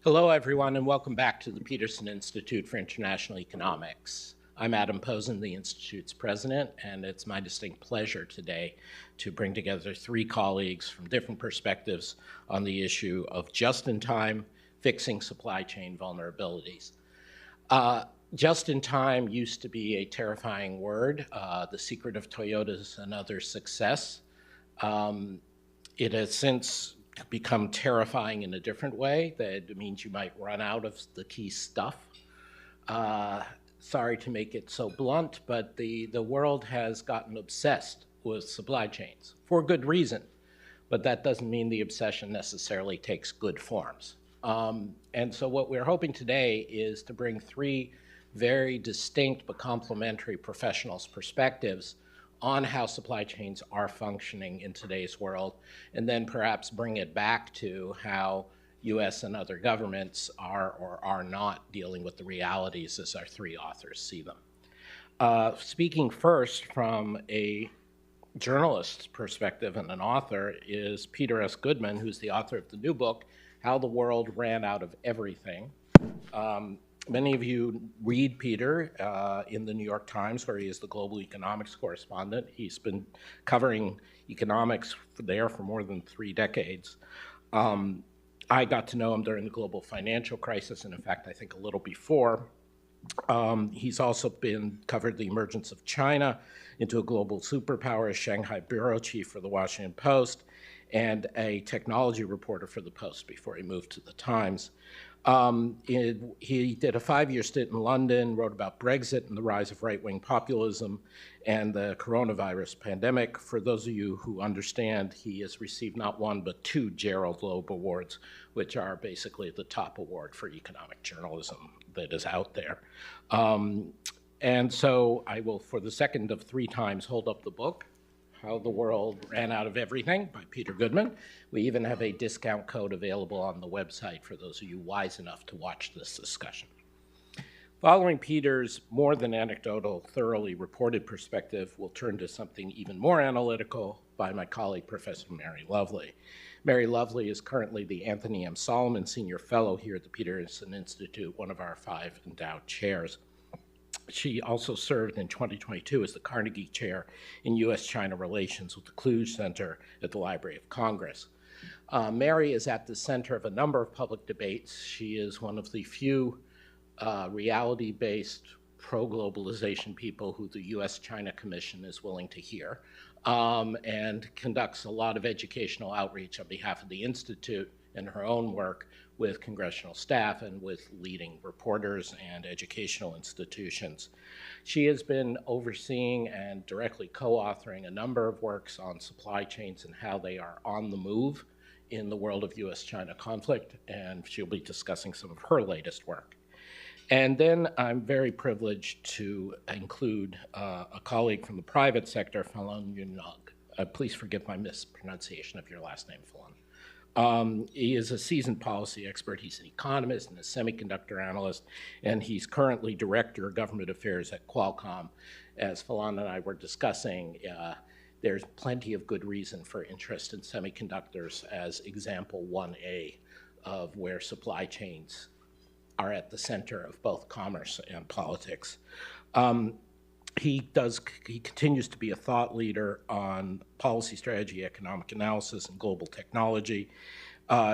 Hello, everyone, and welcome back to the Peterson Institute for International Economics. I'm Adam Posen, the Institute's president, and it's my distinct pleasure today to bring together three colleagues from different perspectives on the issue of just-in-time fixing supply chain vulnerabilities. Just-in-time used to be a terrifying word, the secret of Toyota's another success. It has since become terrifying in a different way. That it means you might run out of the key stuff. Sorry to make it so blunt, but the world has gotten obsessed with supply chains for good reason, but that doesn't mean the obsession necessarily takes good forms. And so what we're hoping today is to bring three very distinct but complementary professionals' perspectives on how supply chains are functioning in today's world, and then perhaps bring it back to how US and other governments are or are not dealing with the realities as our three authors see them. Speaking first from a journalist's perspective and an author is Peter S. Goodman, who's the author of the new book, How the World Ran Out of Everything. Many of you read Peter in the New York Times, where he is the global economics correspondent. He's been covering economics there for more than 3 decades. I got to know him during the global financial crisis, and in fact, I think a little before. He's also covered the emergence of China into a global superpower as Shanghai bureau chief for the Washington Post and a technology reporter for the Post before he moved to the Times. He did a 5-year stint in London, wrote about Brexit and the rise of right-wing populism and the coronavirus pandemic. For those of you who understand, he has received not one but 2 Gerald Loeb Awards, which are basically the top award for economic journalism that is out there. And so I will, for the second of 3 times, hold up the book, How the World Ran Out of Everything by Peter Goodman. We even have a discount code available on the website for those of you wise enough to watch this discussion. Following Peter's more than anecdotal, thoroughly reported perspective, we'll turn to something even more analytical by my colleague, Professor Mary Lovely. Mary Lovely is currently the Anthony M. Solomon Senior Fellow here at the Peterson Institute, one of our 5 endowed chairs. She also served in 2022 as the Carnegie Chair in U.S.-China Relations with the Kluge Center at the Library of Congress. Mary is at the center of a number of public debates. She is one of the few reality-based pro-globalization people who the U.S.-China Commission is willing to hear, and conducts a lot of educational outreach on behalf of the Institute and her own work with congressional staff and with leading reporters and educational institutions. She has been overseeing and directly co-authoring a number of works on supply chains and how they are on the move in the world of US-China conflict, and she'll be discussing some of her latest work. And then I'm very privileged to include a colleague from the private sector, Falan Yinug. Please forgive my mispronunciation of your last name, Falan. He is a seasoned policy expert. He's an economist and a semiconductor analyst, and he's currently director of government affairs at Qualcomm. As Falan and I were discussing, there's plenty of good reason for interest in semiconductors as example 1A of where supply chains are at the center of both commerce and politics. He continues to be a thought leader on policy strategy, economic analysis, and global technology.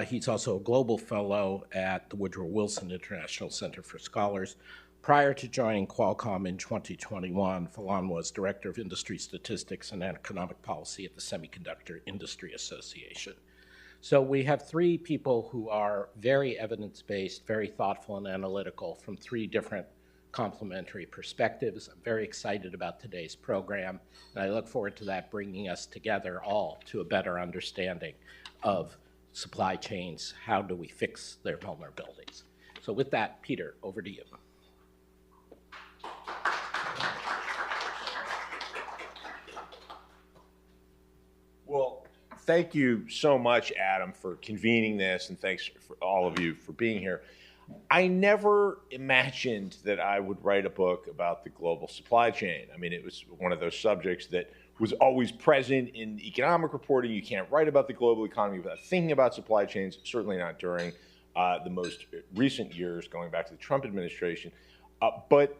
He's also a global fellow at the Woodrow Wilson International Center for Scholars. Prior to joining Qualcomm in 2021, Falan was Director of Industry Statistics and Economic Policy at the Semiconductor Industry Association. So we have 3 people who are very evidence-based, very thoughtful and analytical from 3 different complementary perspectives. I'm very excited about today's program, and I look forward to that bringing us together all to a better understanding of supply chains. How do we fix their vulnerabilities? So with that, Peter, over to you. Well, thank you so much, Adam, for convening this, and thanks for all of you for being here. I never imagined that I would write a book about the global supply chain. I mean, it was one of those subjects that was always present in economic reporting. You can't write about the global economy without thinking about supply chains, certainly not during the most recent years, going back to the Trump administration. But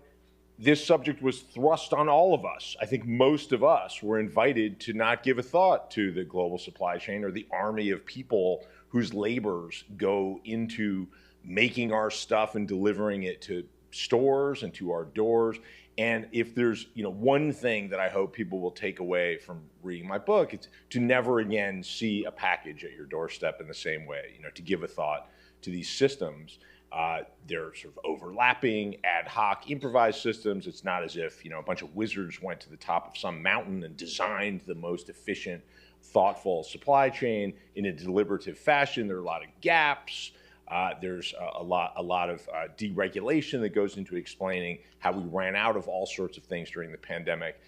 this subject was thrust on all of us. I think most of us were invited to not give a thought to the global supply chain or the army of people whose labors go into making our stuff and delivering it to stores and to our doors. And if there's one thing that I hope people will take away from reading my book, it's to never again see a package at your doorstep in the same way, to give a thought to these systems. They're sort of overlapping, ad hoc, improvised systems. It's not as if, a bunch of wizards went to the top of some mountain and designed the most efficient, thoughtful supply chain in a deliberative fashion. There are a lot of gaps. There's a lot of deregulation that goes into explaining how we ran out of all sorts of things during the pandemic.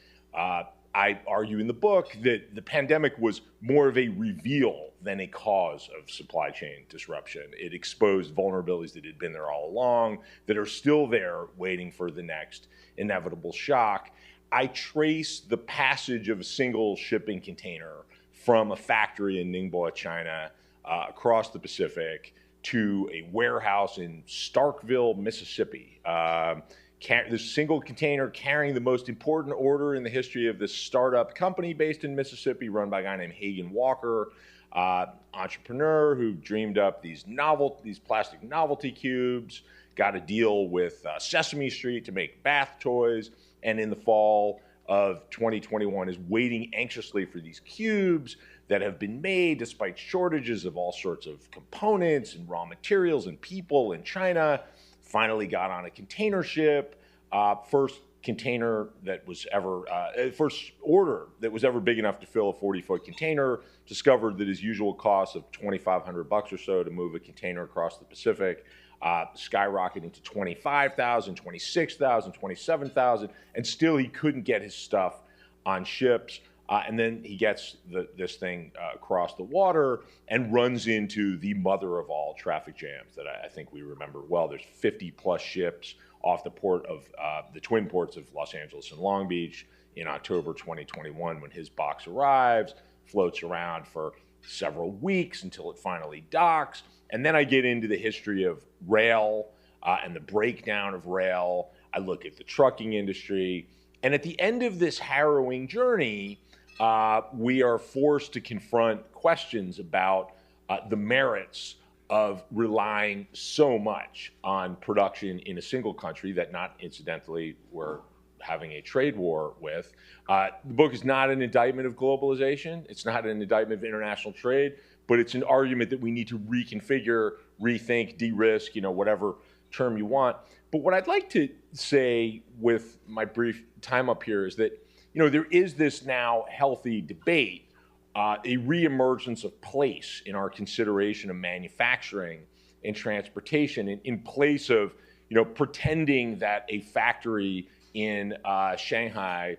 I argue in the book that the pandemic was more of a reveal than a cause of supply chain disruption. It exposed vulnerabilities that had been there all along, that are still there waiting for the next inevitable shock. I trace the passage of a single shipping container from a factory in Ningbo, China, across the Pacific to a warehouse in Starkville, Mississippi. This single container carrying the most important order in the history of this startup company based in Mississippi, run by a guy named Hagen Walker, entrepreneur who dreamed up these plastic novelty cubes, got a deal with Sesame Street to make bath toys, and in the fall of 2021 is waiting anxiously for these cubes that have been made despite shortages of all sorts of components and raw materials and people in China. Finally got on a container ship, first order that was ever big enough to fill a 40-foot container, discovered that his usual cost of $2,500 or so to move a container across the Pacific, skyrocketing to $25,000, $26,000, $27,000, and still he couldn't get his stuff on ships. And then he gets this thing across the water and runs into the mother of all traffic jams that I think we remember well. There's 50 plus ships off the port of the twin ports of Los Angeles and Long Beach in October 2021 when his box arrives, floats around for several weeks until it finally docks. And then I get into the history of rail and the breakdown of rail. I look at the trucking industry. And at the end of this harrowing journey, we are forced to confront questions about the merits of relying so much on production in a single country that, not incidentally, we're having a trade war with. The book is not an indictment of globalization. It's not an indictment of international trade, but it's an argument that we need to reconfigure, rethink, de-risk, whatever term you want. But what I'd like to say with my brief time up here is that there is this now healthy debate, a reemergence of place in our consideration of manufacturing and transportation in place of, pretending that a factory in Shanghai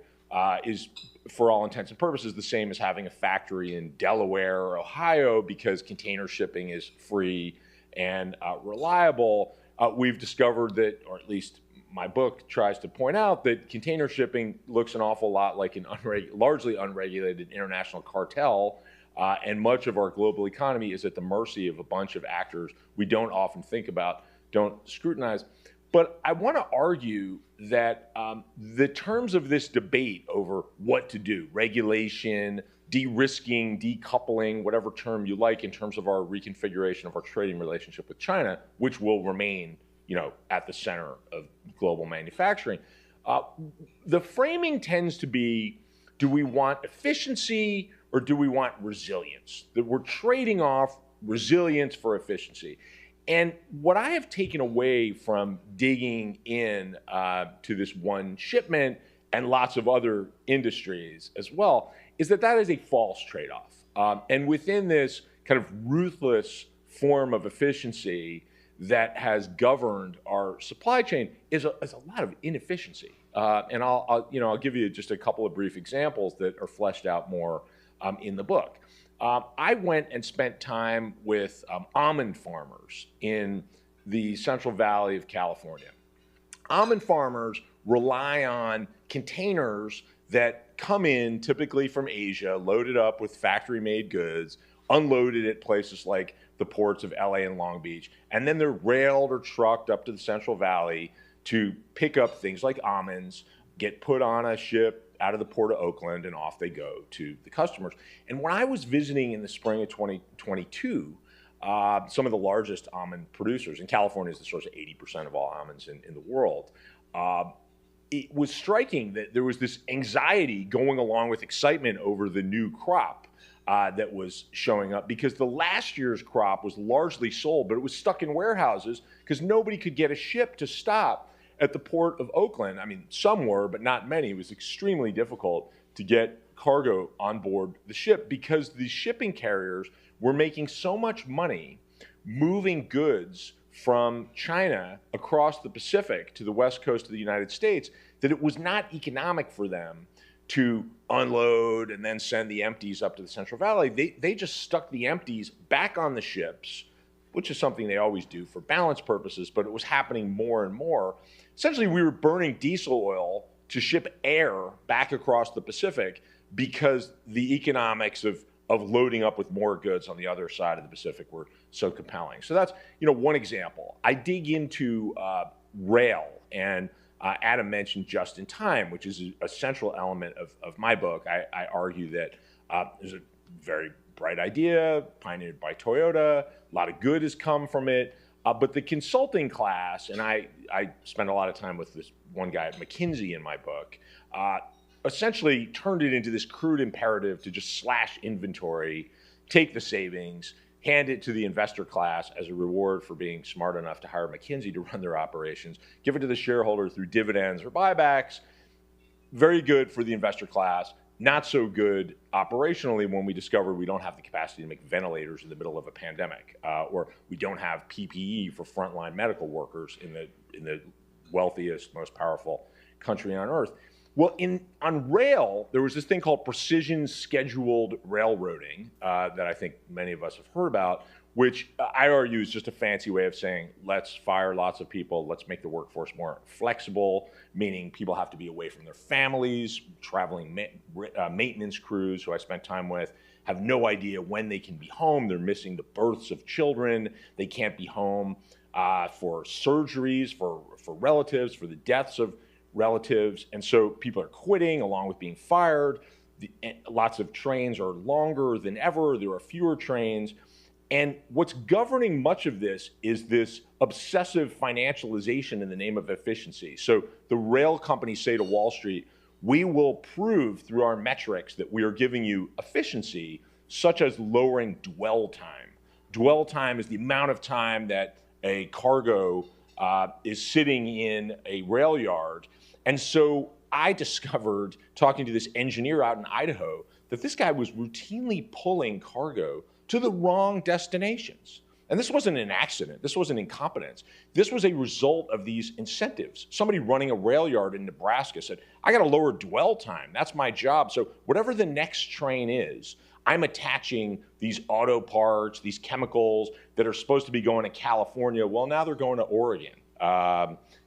is, for all intents and purposes, the same as having a factory in Delaware or Ohio because container shipping is free and reliable. We've discovered that, or at least my book tries to point out, that container shipping looks an awful lot like an largely unregulated international cartel, and much of our global economy is at the mercy of a bunch of actors we don't often think about, don't scrutinize. But I want to argue that the terms of this debate over what to do, regulation, de-risking, decoupling, whatever term you like in terms of our reconfiguration of our trading relationship with China, which will remain at the center of global manufacturing. The framing tends to be, do we want efficiency or do we want resilience? That we're trading off resilience for efficiency. And what I have taken away from digging in to this one shipment and lots of other industries as well is that is a false trade-off. And within this kind of ruthless form of efficiency that has governed our supply chain is a lot of inefficiency. And I'll give you just a couple of brief examples that are fleshed out more in the book. I went and spent time with almond farmers in the Central Valley of California. Almond farmers rely on containers that come in typically from Asia, loaded up with factory-made goods, unloaded at places like the ports of LA and Long Beach, and then they're railed or trucked up to the Central Valley to pick up things like almonds, get put on a ship out of the port of Oakland, and off they go to the customers. And when I was visiting in the spring of 2022, some of the largest almond producers, and California is the source of 80% of all almonds in the world, it was striking that there was this anxiety going along with excitement over the new crop that was showing up, because the last year's crop was largely sold, but it was stuck in warehouses because nobody could get a ship to stop at the port of Oakland. I mean, some were, but not many. It was extremely difficult to get cargo on board the ship because the shipping carriers were making so much money moving goods from China across the Pacific to the west coast of the United States that it was not economic for them to unload and then send the empties up to the Central Valley. They just stuck the empties back on the ships, which is something they always do for balance purposes, but it was happening more and more. Essentially, we were burning diesel oil to ship air back across the Pacific because the economics of loading up with more goods on the other side of the Pacific were so compelling. So that's one example. I dig into rail, and Adam mentioned just in time, which is a central element of my book. I argue that there's a very bright idea pioneered by Toyota. A lot of good has come from it. But the consulting class, and I spent a lot of time with this one guy at McKinsey in my book, essentially turned it into this crude imperative to just slash inventory, take the savings, hand it to the investor class as a reward for being smart enough to hire McKinsey to run their operations, give it to the shareholder through dividends or buybacks. Very good for the investor class. Not so good operationally when we discover we don't have the capacity to make ventilators in the middle of a pandemic, or we don't have PPE for frontline medical workers in the wealthiest, most powerful country on earth. Well, on rail, there was this thing called precision scheduled railroading that I think many of us have heard about, which I argue is just a fancy way of saying, let's fire lots of people, let's make the workforce more flexible, meaning people have to be away from their families. Traveling maintenance crews who I spent time with have no idea when they can be home. They're missing the births of children. They can't be home for surgeries, for relatives, for the deaths of relatives. And so people are quitting along with being fired. Lots of trains are longer than ever. There are fewer trains. And what's governing much of this is this obsessive financialization in the name of efficiency. So the rail companies say to Wall Street, we will prove through our metrics that we are giving you efficiency, such as lowering dwell time. Dwell time is the amount of time that a cargo is sitting in a rail yard. And so I discovered, talking to this engineer out in Idaho, that this guy was routinely pulling cargo to the wrong destinations. And this wasn't an accident. This wasn't incompetence. This was a result of these incentives. Somebody running a rail yard in Nebraska said, I got to lower dwell time. That's my job. So whatever the next train is, I'm attaching these auto parts, these chemicals that are supposed to be going to California. Well, now they're going to Oregon.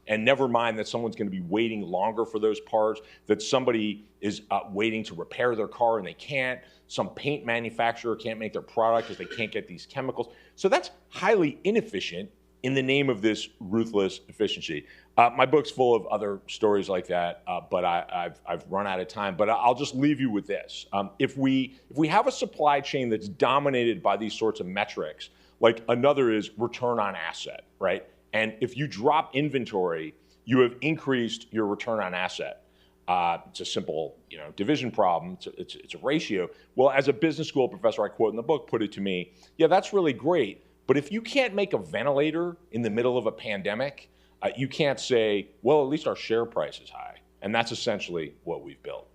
And never mind that someone's going to be waiting longer for those parts, that somebody is waiting to repair their car and they can't. Some paint manufacturer can't make their product because they can't get these chemicals. So that's highly inefficient in the name of this ruthless efficiency. My book's full of other stories like that, but I've run out of time. But I'll just leave you with this. If we have a supply chain that's dominated by these sorts of metrics, like another is return on asset, right? And if you drop inventory, you have increased your return on asset. It's a simple, division problem. It's a ratio. Well, as a business school professor I quote in the book put it to me, yeah, that's really great. But if you can't make a ventilator in the middle of a pandemic, you can't say, well, at least our share price is high. And that's essentially what we've built.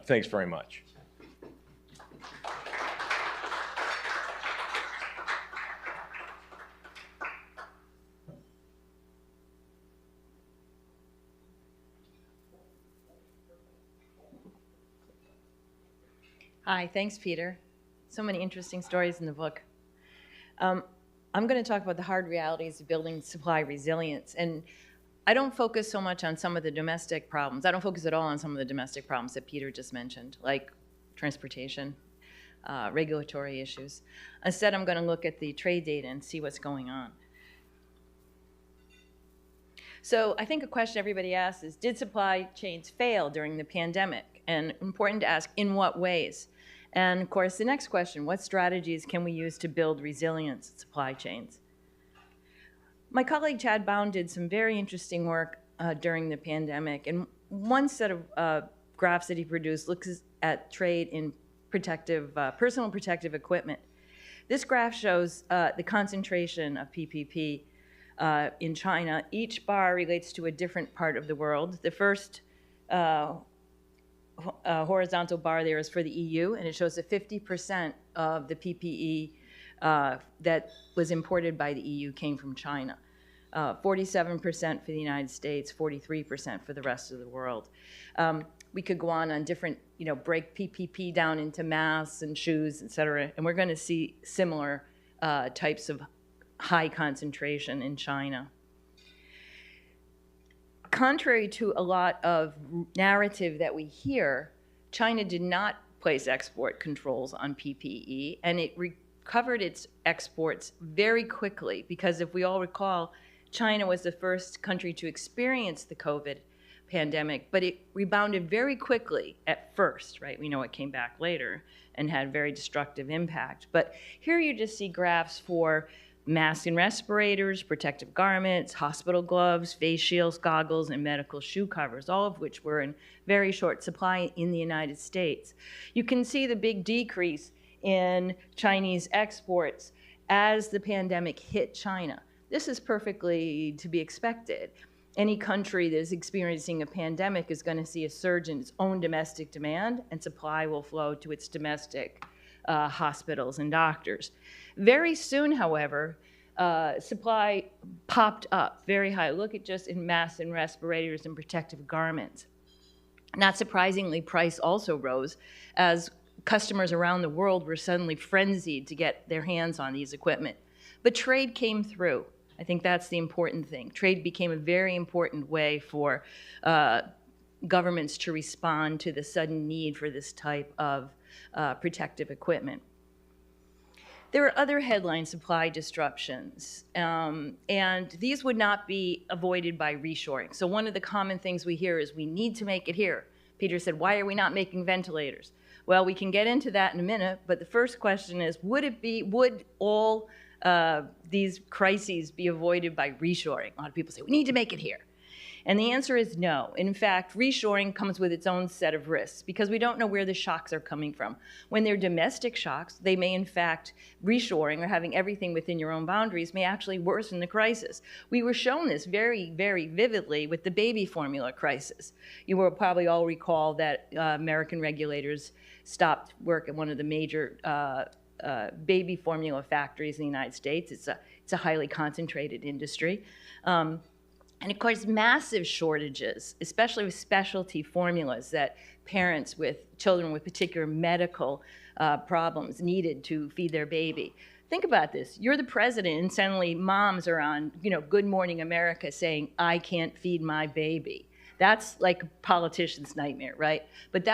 Thanks very much. Hi, thanks, Peter. So many interesting stories in the book. I'm going to talk about the hard realities of building supply resilience. And I don't focus so much on some of the domestic problems. I don't focus at all on some of the domestic problems that Peter just mentioned, like transportation. regulatory issues. Instead, I'm going to look at the trade data and see what's going on. So I think a question everybody asks is, did supply chains fail during the pandemic? And important to ask, in what ways? And of course, the next question, what strategies can we use to build resilience in supply chains? My colleague Chad Bound did some very interesting work during the pandemic. And one set of graphs that he produced looks at trade in personal protective equipment. This graph shows the concentration of PPP in China. Each bar relates to a different part of the world. The first horizontal bar there is for the EU, and it shows that 50% of the PPE that was imported by the EU came from China. 47% for the United States, 43% for the rest of the world. We could go on different, break PPP down into masks and shoes, et cetera, and we're going to see similar types of high concentration in China. Contrary to a lot of narrative that we hear, China did not place export controls on PPE, and it recovered its exports very quickly, because if we all recall, China was the first country to experience the COVID pandemic, but it rebounded very quickly at first, right? We know it came back later and had very destructive impact. But here you just see graphs for masks and respirators, protective garments, hospital gloves, face shields, goggles, and medical shoe covers, all of which were in very short supply in the United States. You can see the big decrease in Chinese exports as the pandemic hit China. This is perfectly to be expected. Any country that is experiencing a pandemic is going to see a surge in its own domestic demand, and supply will flow to its domestic hospitals and doctors. Very soon, however, supply popped up very high. Look at just in masks and respirators and protective garments. Not surprisingly, price also rose as customers around the world were suddenly frenzied to get their hands on these equipment. But trade came through. I think that's the important thing. Trade became a very important way for governments to respond to the sudden need for this type of protective equipment. There are other headline supply disruptions, and these would not be avoided by reshoring. So one of the common things we hear is we need to make it here. Peter said, why are we not making ventilators? Well, we can get into that in a minute, but the first question is, would all these crises be avoided by reshoring? A lot of people say, we need to make it here. And the answer is no. In fact, reshoring comes with its own set of risks because we don't know where the shocks are coming from. When they're domestic shocks, they may in fact, reshoring or having everything within your own boundaries may actually worsen the crisis. We were shown this very, very vividly with the baby formula crisis. You will probably all recall that American regulators stopped work at one of the major baby formula factories in the United States. It's a highly concentrated industry. And of course, massive shortages, especially with specialty formulas that parents with children with particular medical problems needed to feed their baby. Think about this. You're the president and suddenly moms are on, Good Morning America saying, I can't feed my baby. That's like a politician's nightmare, right? But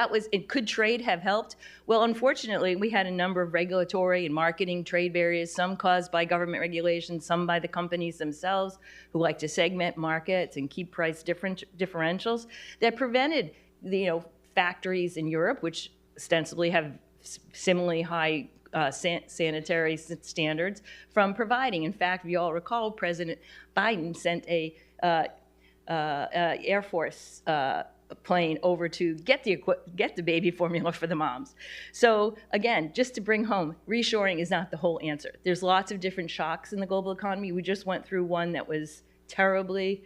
could trade have helped? Well, unfortunately, we had a number of regulatory and marketing trade barriers, some caused by government regulations, some by the companies themselves who like to segment markets and keep price differentials that prevented factories in Europe, which ostensibly have similarly high sanitary standards, from providing. In fact, we all recall President Biden sent a Air Force plane over to get the baby formula for the moms. So again, just to bring home, reshoring is not the whole answer. There's lots of different shocks in the global economy. We just went through one that was terribly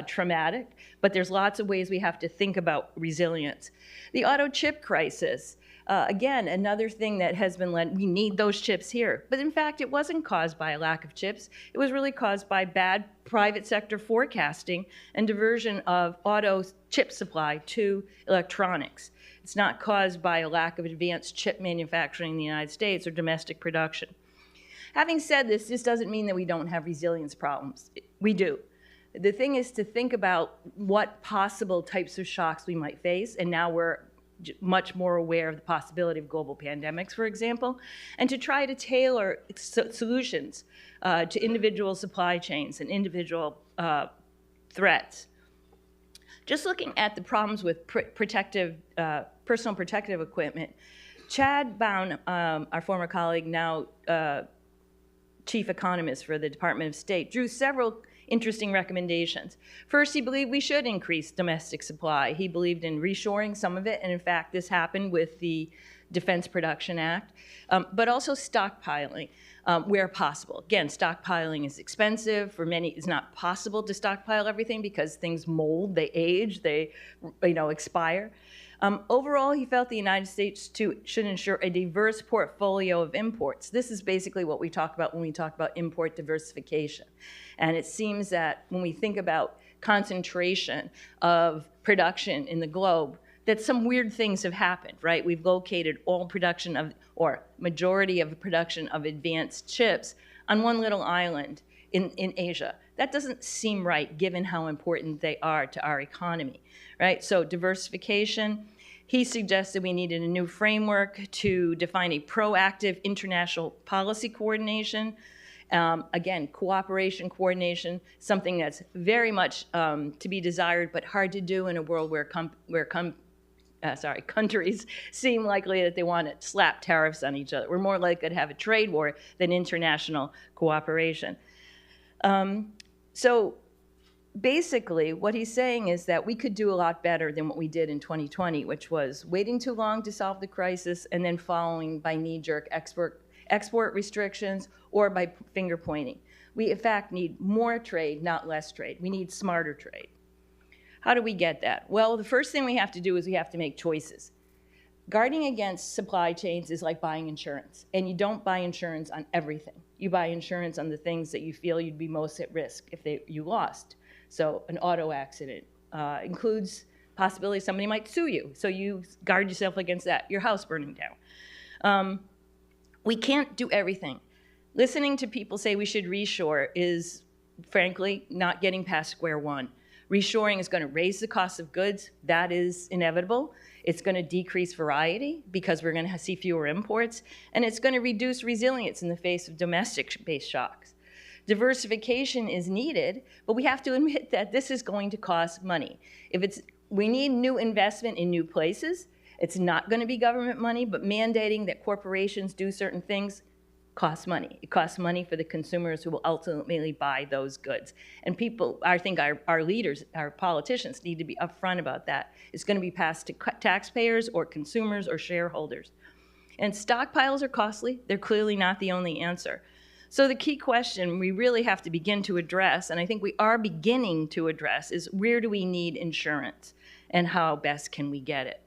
traumatic, but there's lots of ways we have to think about resilience. The auto chip crisis, again, another thing that has been we need those chips here. But in fact, it wasn't caused by a lack of chips. It was really caused by bad private sector forecasting and diversion of auto chip supply to electronics. It's not caused by a lack of advanced chip manufacturing in the United States or domestic production. Having said this doesn't mean that we don't have resilience problems. We do. The thing is to think about what possible types of shocks we might face, and now we're much more aware of the possibility of global pandemics, for example, and to try to tailor solutions to individual supply chains and individual threats. Just looking at the problems with personal protective equipment, Chad Bown, our former colleague, now chief economist for the Department of State, drew several interesting recommendations. First, he believed we should increase domestic supply. He believed in reshoring some of it, and in fact, this happened with the Defense Production Act, but also stockpiling where possible. Again, stockpiling is expensive. For many, it's not possible to stockpile everything because things mold, they age, they expire. Overall, he felt the United States should ensure a diverse portfolio of imports. This is basically what we talk about when we talk about import diversification. And it seems that when we think about concentration of production in the globe, that some weird things have happened, right? We've located all production of, or majority of the production of advanced chips on one little island in Asia. That doesn't seem right given how important they are to our economy, right? So diversification, he suggested we needed a new framework to define a proactive international policy coordination. Again, cooperation, coordination, something that's very much to be desired but hard to do in a world where countries seem likely that they want to slap tariffs on each other. We're more likely to have a trade war than international cooperation. So basically, what he's saying is that we could do a lot better than what we did in 2020, which was waiting too long to solve the crisis and then following by knee-jerk export restrictions or by finger pointing. We, in fact, need more trade, not less trade. We need smarter trade. How do we get that? Well, the first thing we have to do is we have to make choices. Guarding against supply chains is like buying insurance, and you don't buy insurance on everything. You buy insurance on the things that you feel you'd be most at risk if you lost. So an auto accident includes possibility somebody might sue you, so you guard yourself against that. Your house burning down. We can't do everything. Listening to people say we should reshore is, frankly, not getting past square one. Reshoring is going to raise the cost of goods. That is inevitable. It's going to decrease variety because we're going to see fewer imports, and it's going to reduce resilience in the face of domestic-based shocks. Diversification is needed, but we have to admit that this is going to cost money. We need new investment in new places. It's not going to be government money, but mandating that corporations do certain things costs money. It costs money for the consumers who will ultimately buy those goods. And people, I think our leaders, our politicians need to be upfront about that. It's going to be passed to taxpayers or consumers or shareholders. And stockpiles are costly. They're clearly not the only answer. So the key question we really have to begin to address, and I think we are beginning to address, is where do we need insurance and how best can we get it?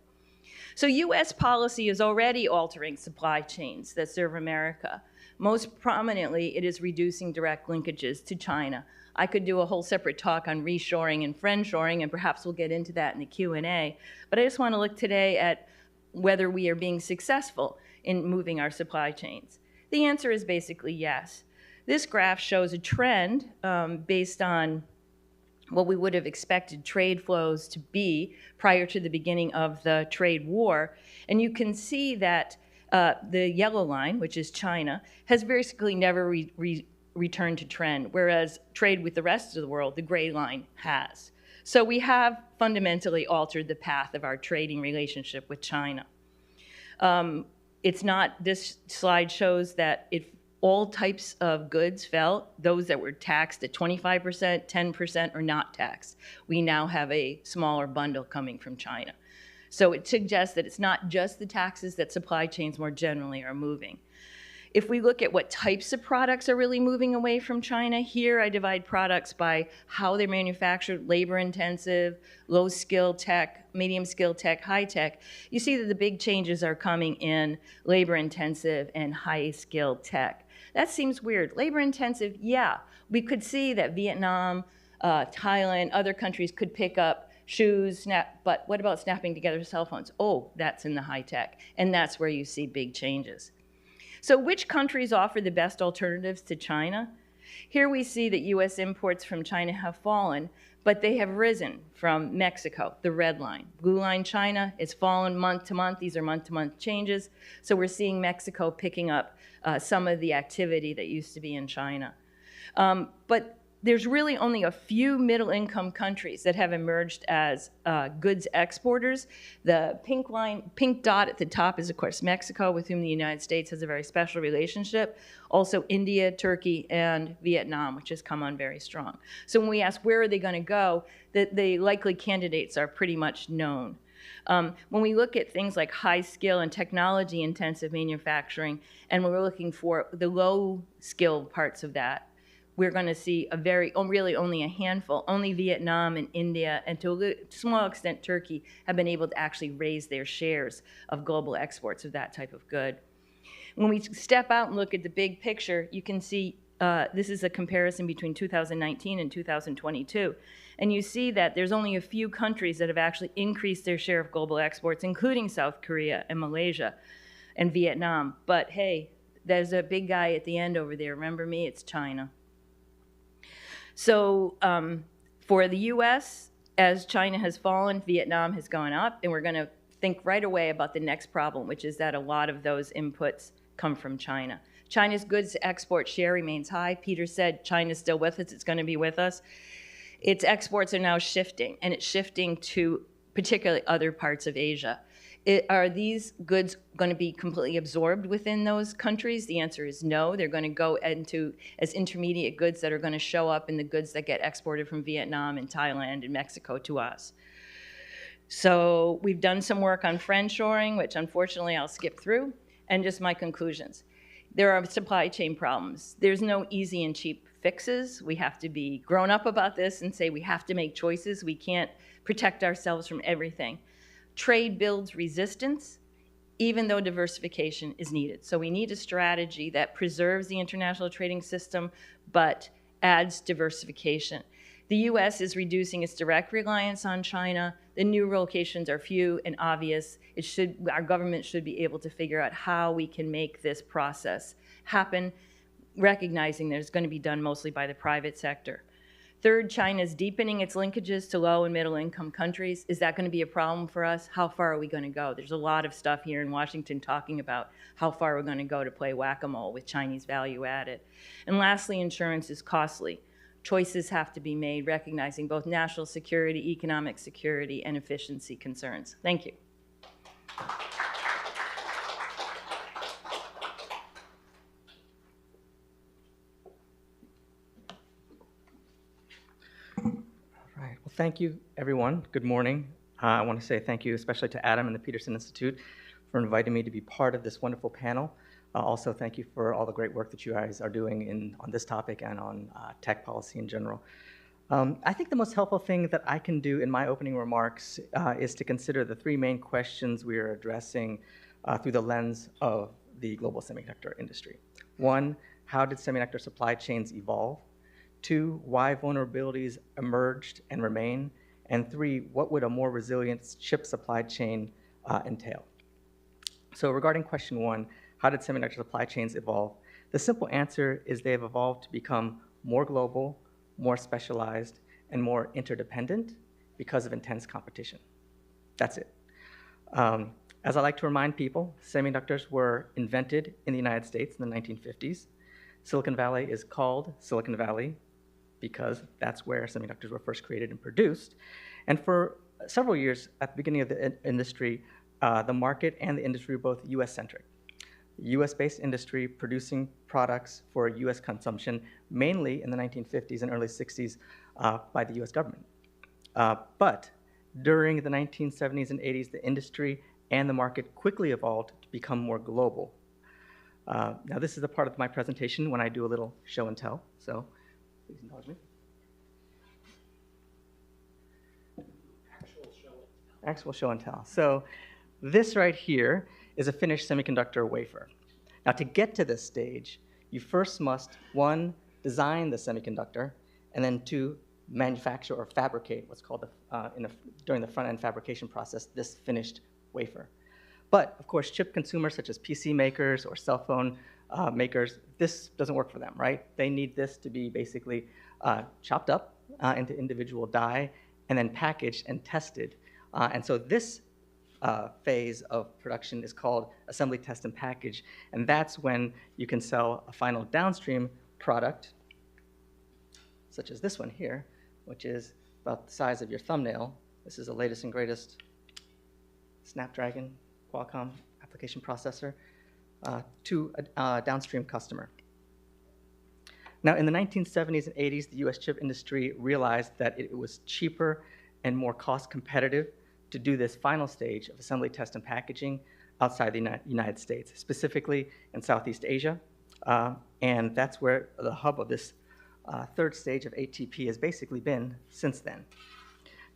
So US policy is already altering supply chains that serve America. Most prominently, it is reducing direct linkages to China. I could do a whole separate talk on reshoring and friendshoring, and perhaps we'll get into that in the Q&A. But I just want to look today at whether we are being successful in moving our supply chains. The answer is basically yes. This graph shows a trend based on what we would have expected trade flows to be prior to the beginning of the trade war. And you can see that the yellow line, which is China, has basically never returned to trend, whereas trade with the rest of the world, the gray line, has. So we have fundamentally altered the path of our trading relationship with China. This slide shows that if all types of goods fell, those that were taxed at 25%, 10%, or not taxed, we now have a smaller bundle coming from China. So it suggests that it's not just the taxes that supply chains more generally are moving. If we look at what types of products are really moving away from China, here I divide products by how they're manufactured, labor-intensive, low-skill tech, medium-skill tech, high-tech. You see that the big changes are coming in labor-intensive and high-skill tech. That seems weird. Labor-intensive, yeah. We could see that Vietnam, Thailand, other countries could pick up shoes, but what about snapping together cell phones? Oh, that's in the high-tech, and that's where you see big changes. So which countries offer the best alternatives to China? Here we see that US imports from China have fallen, But they have risen from Mexico, the red line. Blue line, China, it's fallen month to month. These are month-to-month changes. So we're seeing Mexico picking up some of the activity that used to be in China. But there's really only a few middle-income countries that have emerged as goods exporters. The pink dot at the top is, of course, Mexico, with whom the United States has a very special relationship. Also India, Turkey, and Vietnam, which has come on very strong. So when we ask where are they going to go, the likely candidates are pretty much known. When we look at things like high skill and technology intensive manufacturing, and when we're looking for the low skilled parts of that, we're going to see really only a handful. Only Vietnam and India, and to a small extent Turkey, have been able to actually raise their shares of global exports of that type of good. When we step out and look at the big picture, you can see this is a comparison between 2019 and 2022. And you see that there's only a few countries that have actually increased their share of global exports, including South Korea and Malaysia and Vietnam. But hey, there's a big guy at the end over there. Remember me? It's China. So for the US, as China has fallen, Vietnam has gone up, and we're going to think right away about the next problem, which is that a lot of those inputs come from China. China's goods export share remains high. Peter said China's still with us. It's going to be with us. Its exports are now shifting, and it's shifting to particularly other parts of Asia. Are these goods going to be completely absorbed within those countries? The answer is no. They're going to go into as intermediate goods that are going to show up in the goods that get exported from Vietnam and Thailand and Mexico to us. So we've done some work on friendshoring, which unfortunately I'll skip through, and just my conclusions. There are supply chain problems. There's no easy and cheap fixes. We have to be grown up about this and say we have to make choices. We can't protect ourselves from everything. Trade builds resistance, even though diversification is needed. So we need a strategy that preserves the international trading system, but adds diversification. The US is reducing its direct reliance on China. The new locations are few and obvious. Our government should be able to figure out how we can make this process happen, recognizing that it's going to be done mostly by the private sector. Third, China is deepening its linkages to low and middle income countries. Is that going to be a problem for us? How far are we going to go? There's a lot of stuff here in Washington talking about how far we're going to go to play whack-a-mole with Chinese value added. And lastly, insurance is costly. Choices have to be made, recognizing both national security, economic security, and efficiency concerns. Thank you. Thank you, everyone. Good morning. I want to say thank you especially to Adam and the Peterson Institute for inviting me to be part of this wonderful panel. Also, thank you for all the great work that you guys are doing on this topic and on tech policy in general. I think the most helpful thing that I can do in my opening remarks is to consider the three main questions we are addressing through the lens of the global semiconductor industry. One, how did semiconductor supply chains evolve? Two, why vulnerabilities emerged and remain? And three, what would a more resilient chip supply chain entail? So regarding question one, how did semiconductor supply chains evolve? The simple answer is they have evolved to become more global, more specialized, and more interdependent because of intense competition. That's it. As I like to remind people, semiconductors were invented in the United States in the 1950s. Silicon Valley is called Silicon Valley because that's where semiconductors were first created and produced. And for several years at the beginning of the industry, the market and the industry were both US-centric. US-based industry producing products for US consumption, mainly in the 1950s and early 60s by the US government. But during the 1970s and 80s, the industry and the market quickly evolved to become more global. Now this is the part of my presentation when I do a little show and tell, so please indulge me. Actual show and tell. So this right here is a finished semiconductor wafer. Now to get to this stage, you first must, one, design the semiconductor, and then two, manufacture or fabricate what's called, during the front-end fabrication process, this finished wafer. But of course, chip consumers such as PC makers or cell phone makers, this doesn't work for them, right? They need this to be basically chopped up into individual die, and then packaged and tested. And so this phase of production is called assembly, test, and package. And that's when you can sell a final downstream product, such as this one here, which is about the size of your thumbnail. This is the latest and greatest Snapdragon Qualcomm application processor to a downstream customer. Now, in the 1970s and 80s, the US chip industry realized that it was cheaper and more cost competitive to do this final stage of assembly, test, and packaging outside the United States, specifically in Southeast Asia. And that's where the hub of this third stage of ATP has basically been since then.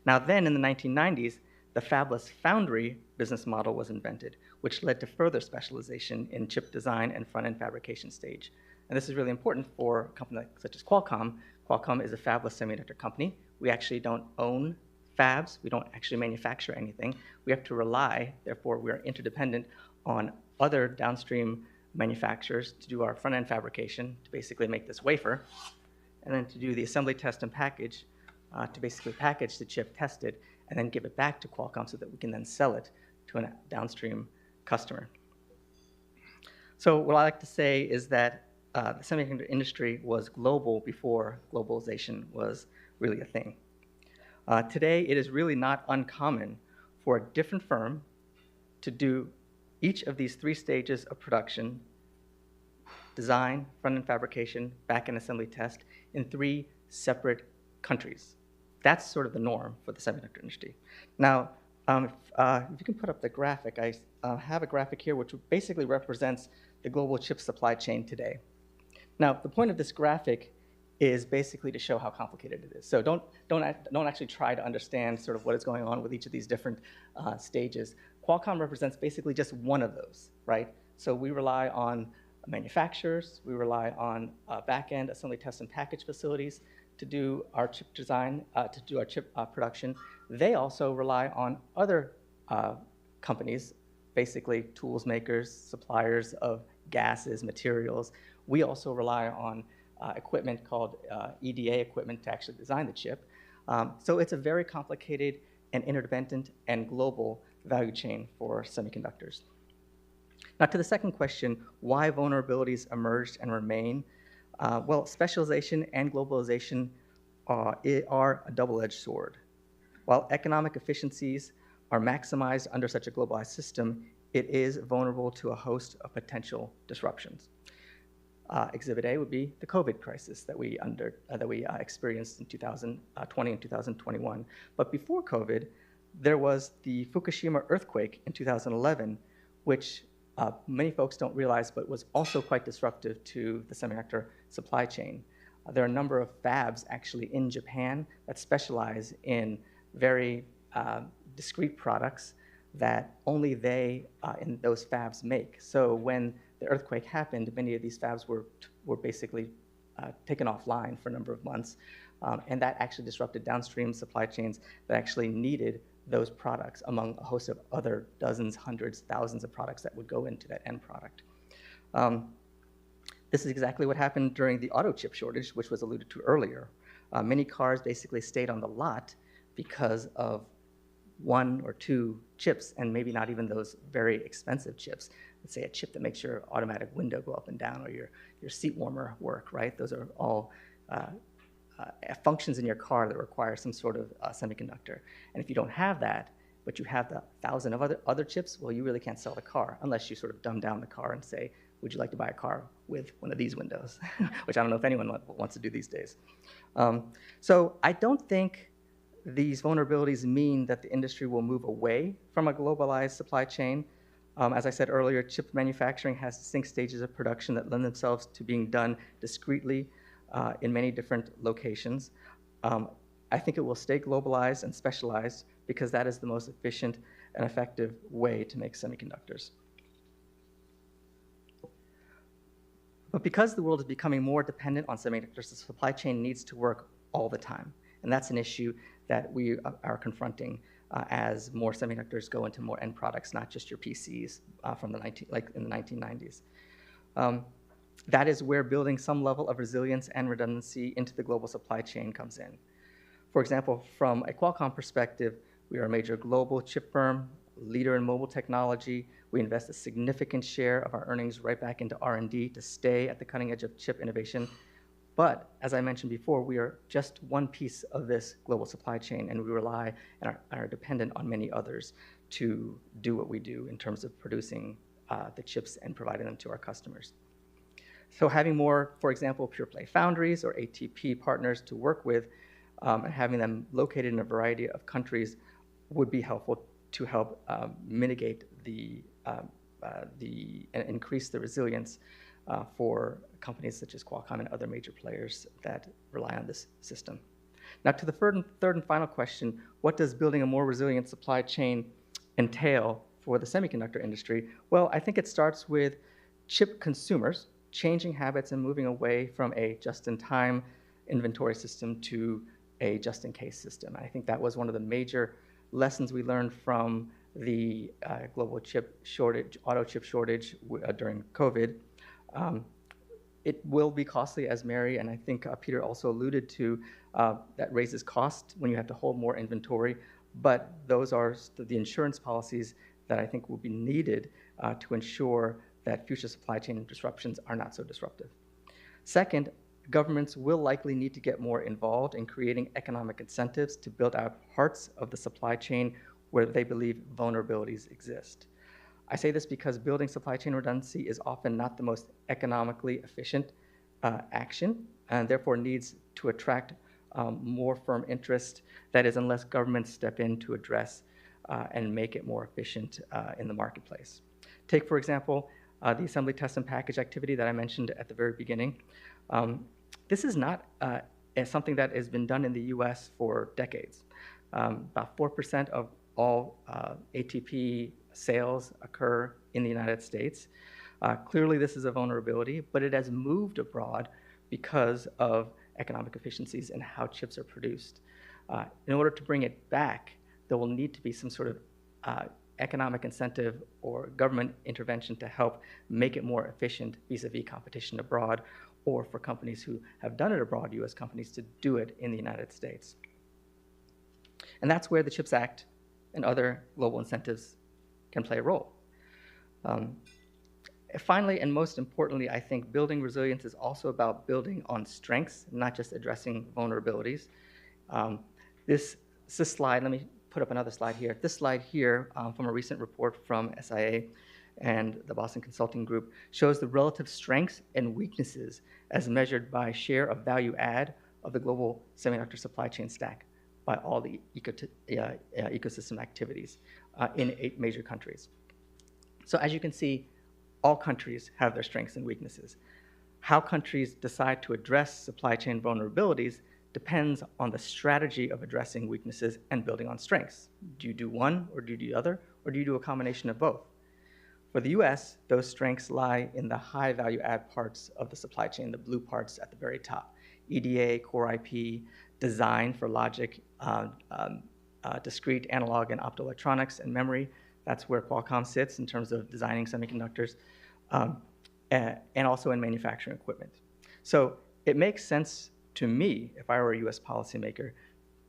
Now then, in the 1990s, the fabless foundry business model was invented, which led to further specialization in chip design and front-end fabrication stage. And this is really important for a company such as Qualcomm. Qualcomm is a fabless semiconductor company. We actually don't own fabs. We don't actually manufacture anything. We have to rely, therefore we are interdependent on other downstream manufacturers to do our front-end fabrication, to basically make this wafer, and then to do the assembly, test, and package, to basically package the chip, test it, and then give it back to Qualcomm so that we can then sell it to a downstream customer. So what I like to say is that the semiconductor industry was global before globalization was really a thing. Today, it is really not uncommon for a different firm to do each of these three stages of production: design, front-end fabrication, back-end assembly test, in three separate countries. That's sort of the norm for the semiconductor industry. Now, if you can put up the graphic, I have a graphic here which basically represents the global chip supply chain today. Now, the point of this graphic is basically to show how complicated it is. So don't actually try to understand sort of what is going on with each of these different stages. Qualcomm represents basically just one of those, right? So we rely on manufacturers, we rely on back-end assembly, test, and package facilities to do our chip design, to do our chip production. They also rely on other companies, basically tools makers, suppliers of gases, materials. We also rely on equipment called EDA equipment to actually design the chip. So it's a very complicated and interdependent and global value chain for semiconductors. Now, to the second question, why vulnerabilities emerged and remain? Well, specialization and globalization are a double-edged sword. While economic efficiencies are maximized under such a globalized system, it is vulnerable to a host of potential disruptions. Exhibit A would be the COVID crisis that we experienced in 2020 and 2021. But before COVID, there was the Fukushima earthquake in 2011, which many folks don't realize, but was also quite disruptive to the semiconductor supply chain. There are a number of fabs actually in Japan that specialize in very discrete products that only they in those fabs make. So when the earthquake happened, many of these fabs were basically taken offline for a number of months, and that actually disrupted downstream supply chains that actually needed those products among a host of other dozens, hundreds, thousands of products that would go into that end product. This is exactly what happened during the auto chip shortage, which was alluded to earlier. Many cars basically stayed on the lot because of one or two chips, and maybe not even those very expensive chips. Let's say a chip that makes your automatic window go up and down, or your seat warmer work, right? Those are all functions in your car that require some sort of semiconductor. And if you don't have that, but you have the 1,000 of other chips, well, you really can't sell the car unless you sort of dumb down the car and say, would you like to buy a car with one of these windows? Which I don't know if anyone wants to do these days. So I don't think these vulnerabilities mean that the industry will move away from a globalized supply chain. As I said earlier, chip manufacturing has distinct stages of production that lend themselves to being done discreetly in many different locations. I think it will stay globalized and specialized because that is the most efficient and effective way to make semiconductors. But because the world is becoming more dependent on semiconductors, the supply chain needs to work all the time. And that's an issue that we are confronting as more semiconductors go into more end products, not just your PCs from in the 1990s. That is where building some level of resilience and redundancy into the global supply chain comes in. For example, from a Qualcomm perspective, we are a major global chip firm, leader in mobile technology. We invest a significant share of our earnings right back into R&D to stay at the cutting edge of chip innovation. But as I mentioned before, we are just one piece of this global supply chain, and we rely and are dependent on many others to do what we do in terms of producing the chips and providing them to our customers. So having more, for example, pure play foundries or ATP partners to work with and having them located in a variety of countries would be helpful to help mitigate and increase the resilience for companies such as Qualcomm and other major players that rely on this system. Now to the third and final question, what does building a more resilient supply chain entail for the semiconductor industry? Well, I think it starts with chip consumers changing habits and moving away from a just-in-time inventory system to a just-in-case system. I think that was one of the major lessons we learned from the global chip shortage, auto chip shortage during COVID. It will be costly, as Mary and I think Peter also alluded to, that raises cost when you have to hold more inventory, but those are the insurance policies that I think will be needed to ensure that future supply chain disruptions are not so disruptive. Second, governments will likely need to get more involved in creating economic incentives to build out parts of the supply chain where they believe vulnerabilities exist. I say this because building supply chain redundancy is often not the most economically efficient action, and therefore needs to attract more firm interest. That is, unless governments step in to address and make it more efficient in the marketplace. Take, for example, the assembly, test, and package activity that I mentioned at the very beginning. This is not something that has been done in the US for decades. About 4% of all ATP sales occur in the United States. Clearly this is a vulnerability, but it has moved abroad because of economic efficiencies and how chips are produced. In order to bring it back, there will need to be some sort of economic incentive or government intervention to help make it more efficient vis-a-vis competition abroad, or for companies who have done it abroad, US companies, to do it in the United States. And that's where the CHIPS Act and other global incentives can play a role. Finally, and most importantly, I think building resilience is also about building on strengths, not just addressing vulnerabilities. This slide, let me put up another slide here. This slide here from a recent report from SIA and the Boston Consulting Group shows the relative strengths and weaknesses as measured by share of value add of the global semiconductor supply chain stack by all the ecosystem activities in 8 major countries. So as you can see, all countries have their strengths and weaknesses. How countries decide to address supply chain vulnerabilities depends on the strategy of addressing weaknesses and building on strengths. Do you do one, or do you do the other, or do you do a combination of both? For the US, those strengths lie in the high value add parts of the supply chain, the blue parts at the very top. EDA, core IP, design for logic, discrete analog and optoelectronics, and memory. That's where Qualcomm sits in terms of designing semiconductors, and also in manufacturing equipment. So it makes sense to me, if I were a US policymaker,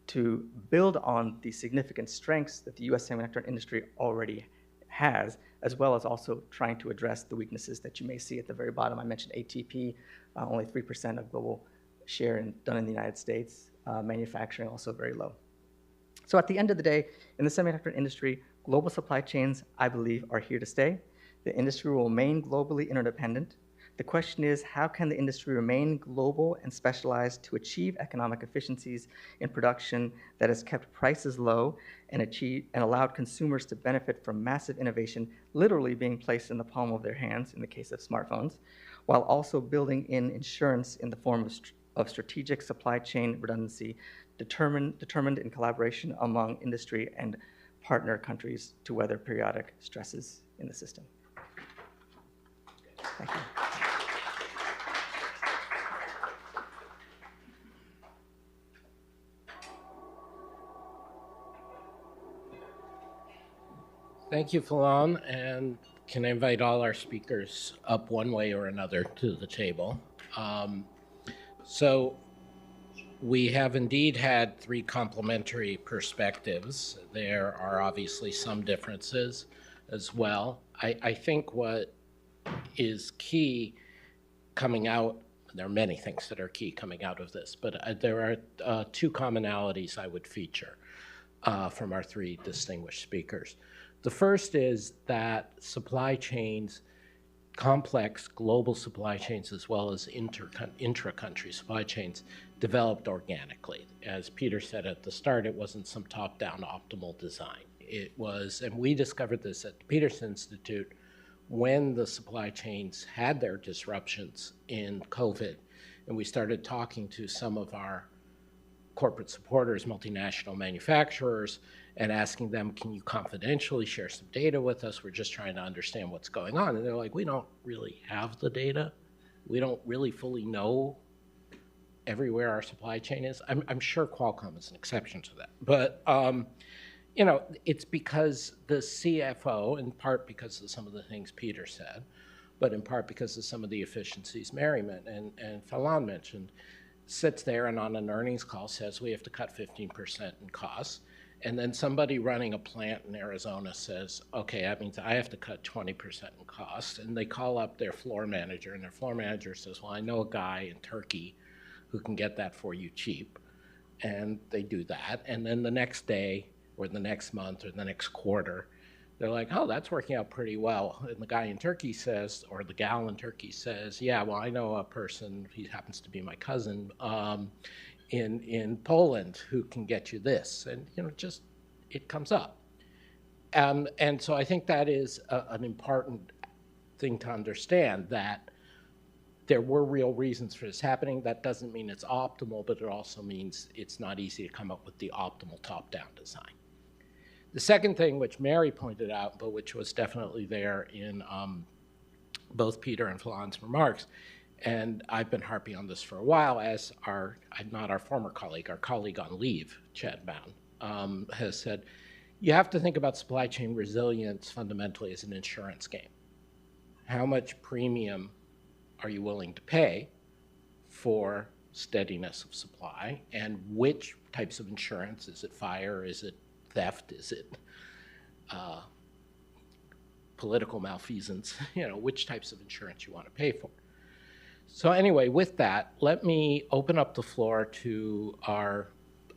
to build on the significant strengths that the US semiconductor industry already has, as well as also trying to address the weaknesses that you may see at the very bottom. I mentioned ATP, only 3% of global share done in the United States. Manufacturing also very low. So at the end of the day, in the semiconductor industry, global supply chains, I believe, are here to stay. The industry will remain globally interdependent. The question is, how can the industry remain global and specialized to achieve economic efficiencies in production that has kept prices low and allowed consumers to benefit from massive innovation literally being placed in the palm of their hands in the case of smartphones, while also building in insurance in the form of strategic supply chain redundancy determined in collaboration among industry and partner countries to weather periodic stresses in the system. Thank you. Thank you, Falan, and can I invite all our speakers up one way or another to the table. So We have indeed had three complementary perspectives. There are obviously some differences as well. I think what is key coming out, there are many things that are key coming out of this, but there are two commonalities I would feature from our three distinguished speakers. The first is that supply chains, complex global supply chains as well as intra-country supply chains, developed organically. As Peter said at the start, it wasn't some top-down optimal design. It was, and we discovered this at the Peterson Institute, when the supply chains had their disruptions in COVID, and we started talking to some of our corporate supporters, multinational manufacturers, and asking them, can you confidentially share some data with us? We're just trying to understand what's going on. And they're like, we don't really have the data. We don't really fully know everywhere our supply chain is. I'm sure Qualcomm is an exception to that. But you know, it's because the CFO, in part because of some of the things Peter said, but in part because of some of the efficiencies Mary and Falan mentioned, sits there and on an earnings call says we have to cut 15% in costs. And then somebody running a plant in Arizona says, okay, that means I have to cut 20% in costs. And they call up their floor manager, and their floor manager says, well, I know a guy in Turkey who can get that for you cheap. And they do that. And then the next day, or the next month, or the next quarter, they're like, oh, that's working out pretty well. And the guy in Turkey says, or the gal in Turkey says, yeah, well, I know a person, he happens to be my cousin, in Poland who can get you this. And, you know, just, it comes up. And so I think that is an important thing to understand, that there were real reasons for this happening. That doesn't mean it's optimal, but it also means it's not easy to come up with the optimal top-down design. The second thing, which Mary pointed out, but which was definitely there in both Peter and Falan's remarks, and I've been harping on this for a while, as not our former colleague, our colleague on leave, Chad Bown, has said, you have to think about supply chain resilience fundamentally as an insurance game. How much premium are you willing to pay for steadiness of supply, and which types of insurance? Is it fire? Is it theft? Is it political malfeasance? You know, which types of insurance you want to pay for. So anyway, with that, let me open up the floor to our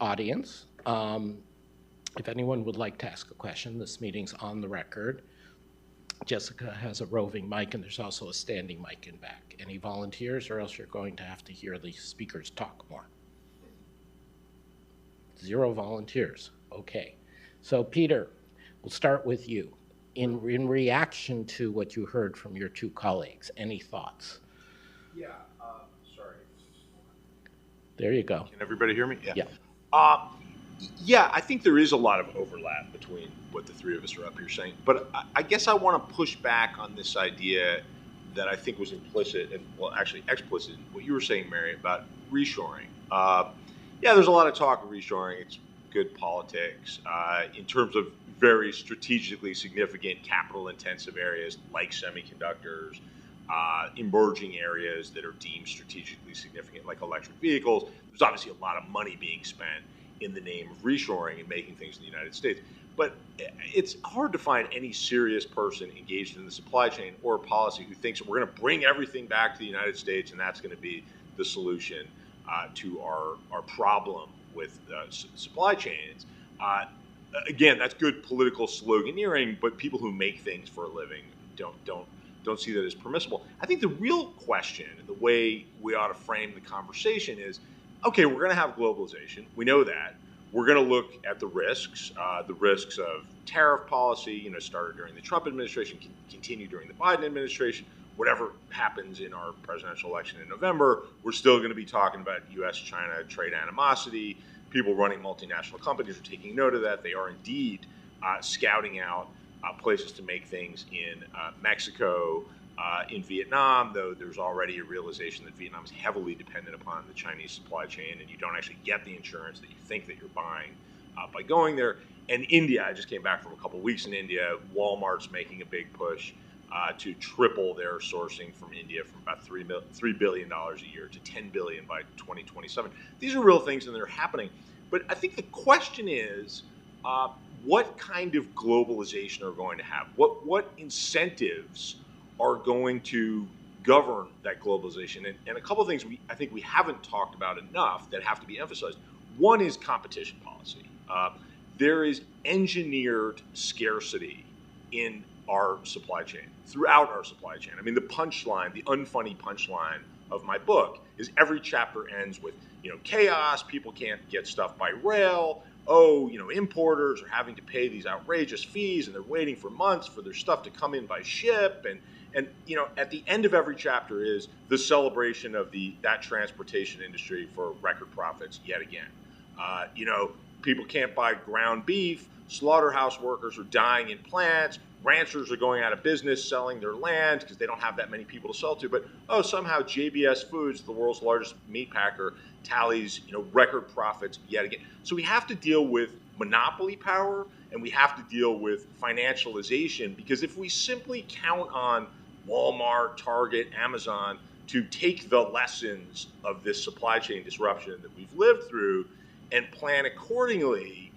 audience. If anyone would like to ask a question, this meeting's on the record. Jessica has a roving mic, and there's also a standing mic in back. Any volunteers, or else you're going to have to hear the speakers talk more? 0 volunteers. Okay. So Peter, we'll start with you. In reaction to what you heard from your two colleagues, any thoughts? Yeah, sorry. There you go. Can everybody hear me? Yeah. Yeah, I think there is a lot of overlap between what the three of us are up here saying. But I guess I want to push back on this idea that I think was implicit, and well, actually explicit, in what you were saying, Mary, about reshoring. Yeah, there's a lot of talk of reshoring. It's good politics in terms of very strategically significant capital-intensive areas like semiconductors, emerging areas that are deemed strategically significant like electric vehicles. There's obviously a lot of money being spent in the name of reshoring and making things in the United States. But it's hard to find any serious person engaged in the supply chain or policy who thinks we're going to bring everything back to the United States and that's going to be the solution to our problem with supply chains. Again, that's good political sloganeering, but people who make things for a living don't see that as permissible. I think the real question, the way we ought to frame the conversation is, okay, we're going to have globalization. We know that. We're going to look at the risks of tariff policy, started during the Trump administration, continue during the Biden administration. Whatever happens in our presidential election in November, we're still going to be talking about U.S.-China trade animosity. People running multinational companies are taking note of that. They are indeed scouting out places to make things in Mexico, in Vietnam, though there's already a realization that Vietnam is heavily dependent upon the Chinese supply chain, and you don't actually get the insurance that you think that you're buying by going there. And India, I just came back from a couple weeks in India. Walmart's making a big push to triple their sourcing from India from about $3 billion a year to $10 billion by 2027. These are real things and they're happening. But I think the question is, what kind of globalization are we going to have? What incentives are going to govern that globalization? And a couple of things I think we haven't talked about enough that have to be emphasized. One is competition policy. There is engineered scarcity in our supply chain, throughout our supply chain. I mean, the punchline, the unfunny punchline of my book is every chapter ends with, chaos, people can't get stuff by rail, importers are having to pay these outrageous fees and they're waiting for months for their stuff to come in by ship. And at the end of every chapter is the celebration of that transportation industry for record profits yet again. People can't buy ground beef, slaughterhouse workers are dying in plants, ranchers are going out of business selling their land because they don't have that many people to sell to. But somehow JBS Foods, the world's largest meat packer, tallies record profits yet again. So we have to deal with monopoly power and we have to deal with financialization, because if we simply count on Walmart, Target, Amazon to take the lessons of this supply chain disruption that we've lived through and plan accordingly,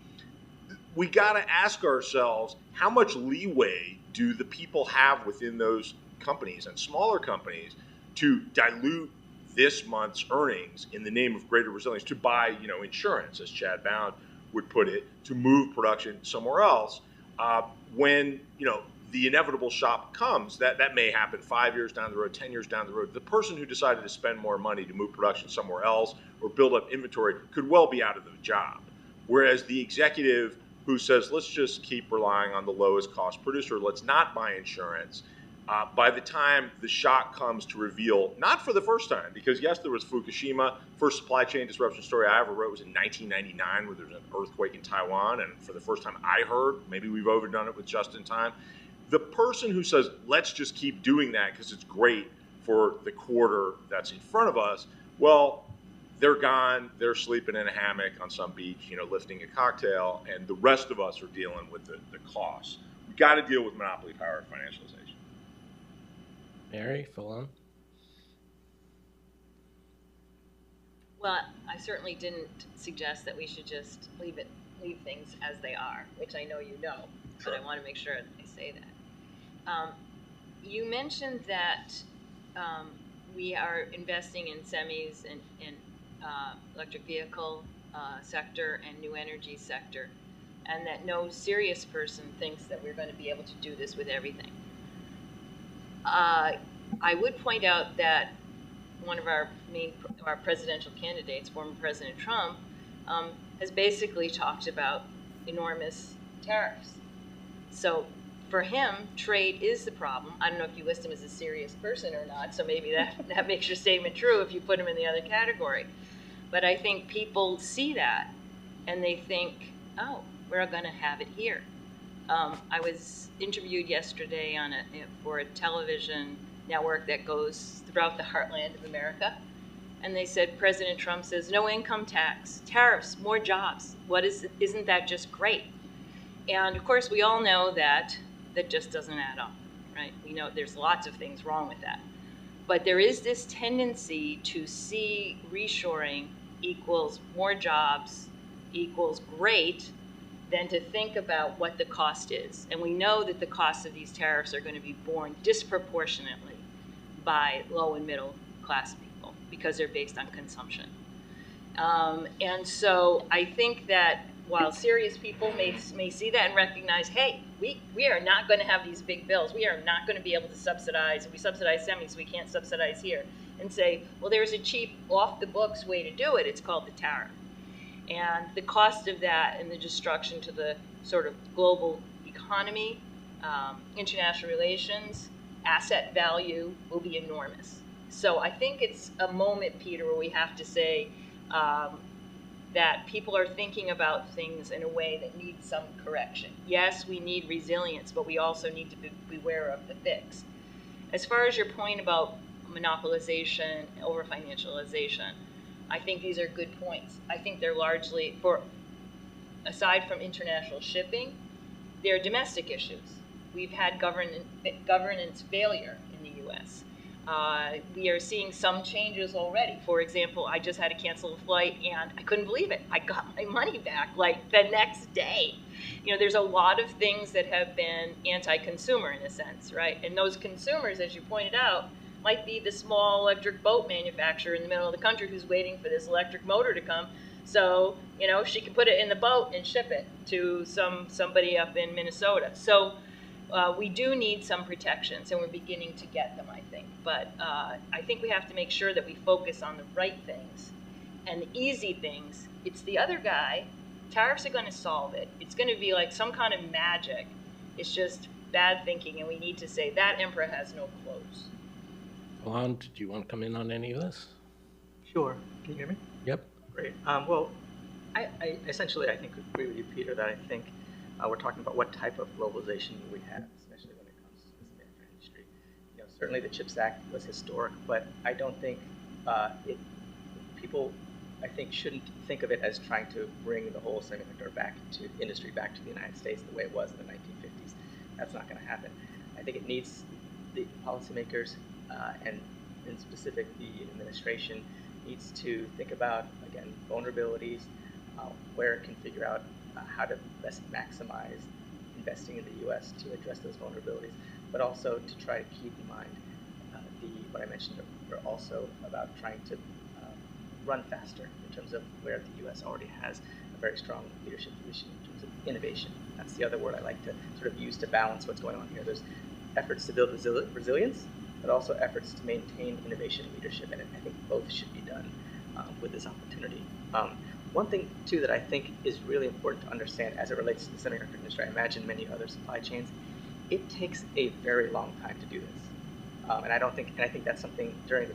we got to ask ourselves, how much leeway do the people have within those companies and smaller companies to dilute this month's earnings in the name of greater resilience, to buy insurance, as Chad Bound would put it, to move production somewhere else when the inevitable shock comes. That may happen 5 years down the road, 10 years down the road. The person who decided to spend more money to move production somewhere else or build up inventory could well be out of the job. Whereas the executive who says, let's just keep relying on the lowest cost producer, let's not buy insurance, by the time the shock comes to reveal, not for the first time, because yes, there was Fukushima. First supply chain disruption story I ever wrote was in 1999, where there was an earthquake in Taiwan, and for the first time I heard, maybe we've overdone it with just in time, the person who says, let's just keep doing that because it's great for the quarter that's in front of us, well, they're gone, they're sleeping in a hammock on some beach, lifting a cocktail, and the rest of us are dealing with the costs. We've got to deal with monopoly power and financialization. Mary, Falan? Well, I certainly didn't suggest that we should just leave things as they are, which I know you know, Sure. but I want to make sure I say that. You mentioned that we are investing in semis and electric vehicle sector and new energy sector, and that no serious person thinks that we're going to be able to do this with everything. I would point out that one of our presidential candidates, former President Trump, has basically talked about enormous tariffs. So for him, trade is the problem. I don't know if you list him as a serious person or not, so maybe that makes your statement true if you put him in the other category. But I think people see that and they think, oh, we're going to have it here. I was interviewed yesterday for a television network that goes throughout the heartland of America. And they said, President Trump says, no income tax, tariffs, more jobs. Isn't that just great? And of course, we all know that just doesn't add up, right? We know there's lots of things wrong with that. But there is this tendency to see reshoring equals more jobs, equals great, than to think about what the cost is. And we know that the costs of these tariffs are going to be borne disproportionately by low and middle class people because they're based on consumption. And so I think that while serious people may see that and recognize, hey, we are not going to have these big bills. We are not going to be able to subsidize. If we subsidize semis, we can't subsidize here. And say, well, there's a cheap, off-the-books way to do it. It's called the tariff. And the cost of that and the destruction to the sort of global economy, international relations, asset value will be enormous. So I think it's a moment, Peter, where we have to say that people are thinking about things in a way that needs some correction. Yes, we need resilience, but we also need to be beware of the fix. As far as your point about monopolization, over-financialization, I think these are good points. I think they're largely, aside from international shipping, they're domestic issues. we've had governance failure in the U.S. We are seeing some changes already. For example, I just had to cancel a flight, and I couldn't believe it. I got my money back like the next day. You know, there's a lot of things that have been anti-consumer in a sense, right? And those consumers, as you pointed out, might be the small electric boat manufacturer in the middle of the country who's waiting for this electric motor to come. So, you know, she can put it in the boat and ship it to somebody up in Minnesota. So we do need some protections, and we're beginning to get them, I think. But I think we have to make sure that we focus on the right things. And the easy things, it's the other guy. Tariffs are going to solve it. It's going to be like some kind of magic. It's just bad thinking, and we need to say that emperor has no clothes. Falan, did you want to come in on any of this? Sure. Can you hear me? Yep. Great. Well, I essentially, I think, agree with you, Peter, that I think we're talking about what type of globalization we have, especially when it comes to the semiconductor industry. You know, certainly the CHIPS Act was historic, but I don't think people, I think, shouldn't think of it as trying to bring the whole semiconductor industry back to the United States the way it was in the 1950s. That's not going to happen. I think it needs the policymakers and in specific the administration needs to think about, again, vulnerabilities, where it can figure out how to best maximize investing in the U.S. to address those vulnerabilities, but also to try to keep in mind what I mentioned also about trying to run faster in terms of where the U.S. already has a very strong leadership position in terms of innovation. That's the other word I like to sort of use to balance what's going on here. There's efforts to build resilience, but also efforts to maintain innovation leadership, and I think both should be done with this opportunity. One thing, too, that I think is really important to understand as it relates to the semiconductor industry, I imagine many other supply chains, it takes a very long time to do this. And I think that's something during the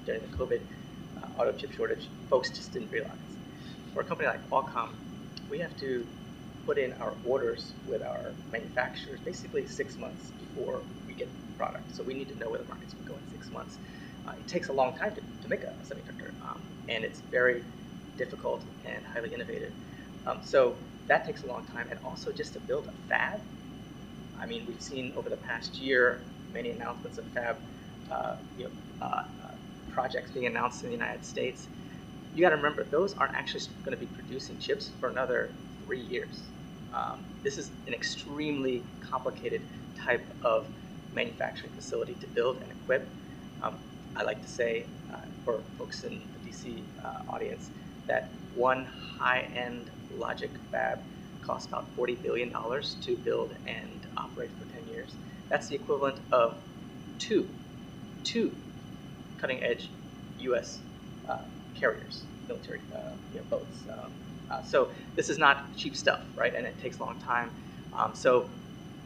during the COVID auto chip shortage, folks just didn't realize. For a company like Qualcomm, we have to put in our orders with our manufacturers basically 6 months before we get the product. So we need to know where the market's going to go in 6 months. It takes a long time to make a semiconductor, and it's very difficult and highly innovative. So that takes a long time, and also just to build a fab. I mean, we've seen over the past year many announcements of fab projects being announced in the United States. You got to remember, those aren't actually going to be producing chips for another 3 years. This is an extremely complicated type of manufacturing facility to build and equip. I like to say, for folks in the DC audience, that one high-end logic fab costs about $40 billion to build and operate for 10 years. That's the equivalent of two cutting-edge U.S. carriers, military boats. So this is not cheap stuff, right? And it takes a long time. So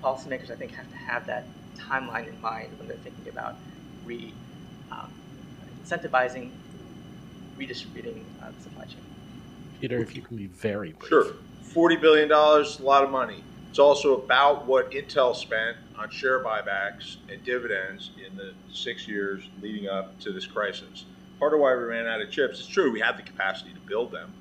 policymakers, I think, have to have that timeline in mind when they're thinking about incentivizing, redistributing the supply chain. Peter, if you can be very brief. Sure. $40 billion is a lot of money. It's also about what Intel spent on share buybacks and dividends in the 6 years leading up to this crisis. Part of why we ran out of chips, it's true, we had the capacity to build them,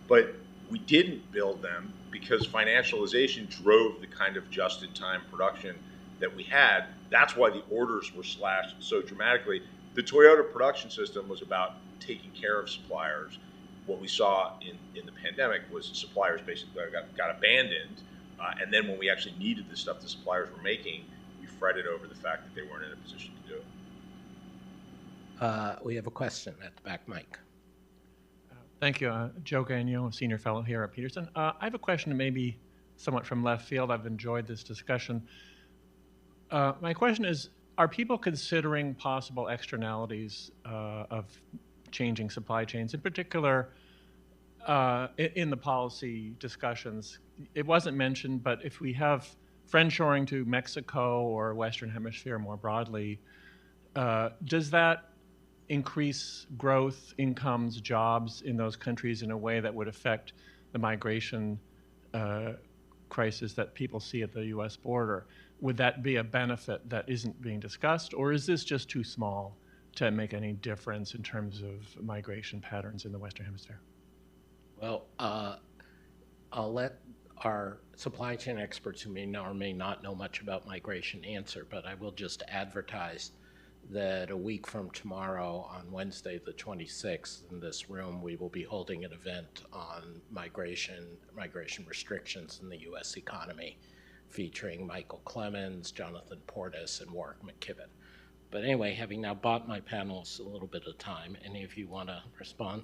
but we didn't build them because financialization drove the kind of just-in-time production that we had. That's why the orders were slashed so dramatically. The Toyota production system was about taking care of suppliers. What we saw in the pandemic was suppliers basically got abandoned. And then when we actually needed the stuff the suppliers were making, we fretted over the fact that they weren't in a position to do it. We have a question at the back mic. Thank you. Joe Gagnon, Senior Fellow here at Peterson. I have a question maybe somewhat from left field. I've enjoyed this discussion. My question is, are people considering possible externalities of changing supply chains, in particular in the policy discussions? It wasn't mentioned, but if we have friendshoring to Mexico or Western Hemisphere more broadly, does that increase growth, incomes, jobs in those countries in a way that would affect the migration crisis that people see at the U.S. border? Would that be a benefit that isn't being discussed, or is this just too small to make any difference in terms of migration patterns in the Western Hemisphere? Well, I'll let our supply chain experts who may know or may not know much about migration answer, but I will just advertise that a week from tomorrow, on Wednesday the 26th, in this room, we will be holding an event on migration restrictions in the U.S. economy, featuring Michael Clemens, Jonathan Portis, and Warwick McKibben. But anyway, having now bought my panelists a little bit of time, any of you want to respond?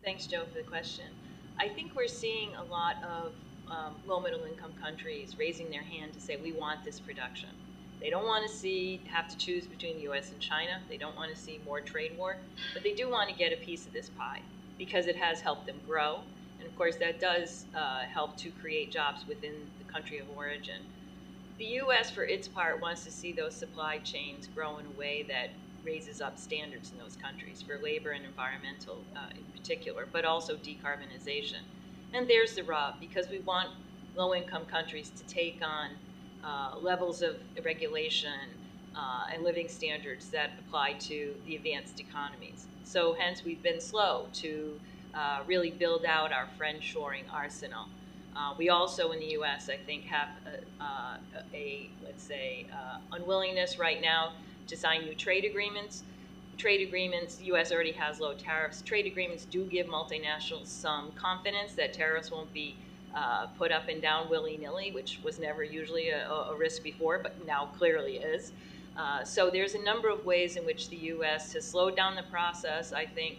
Thanks, Joe, for the question. I think we're seeing a lot of low middle income countries raising their hand to say, we want this production. They don't want to have to choose between the US and China. They don't want to see more trade war, but they do want to get a piece of this pie because it has helped them grow. And of course, that does help to create jobs within the country of origin. The US, for its part, wants to see those supply chains grow in a way that raises up standards in those countries for labor and environmental in particular, but also decarbonization. And there's the rub, because we want low-income countries to take on levels of regulation and living standards that apply to the advanced economies. So hence we've been slow to really build out our friend-shoring arsenal. We also in the U.S., I think, have let's say, unwillingness right now to sign new trade agreements. Trade agreements, the U.S. already has low tariffs. Trade agreements do give multinationals some confidence that tariffs won't be put up and down willy-nilly, which was never usually a risk before, but now clearly is. So there's a number of ways in which the U.S. has slowed down the process, I think,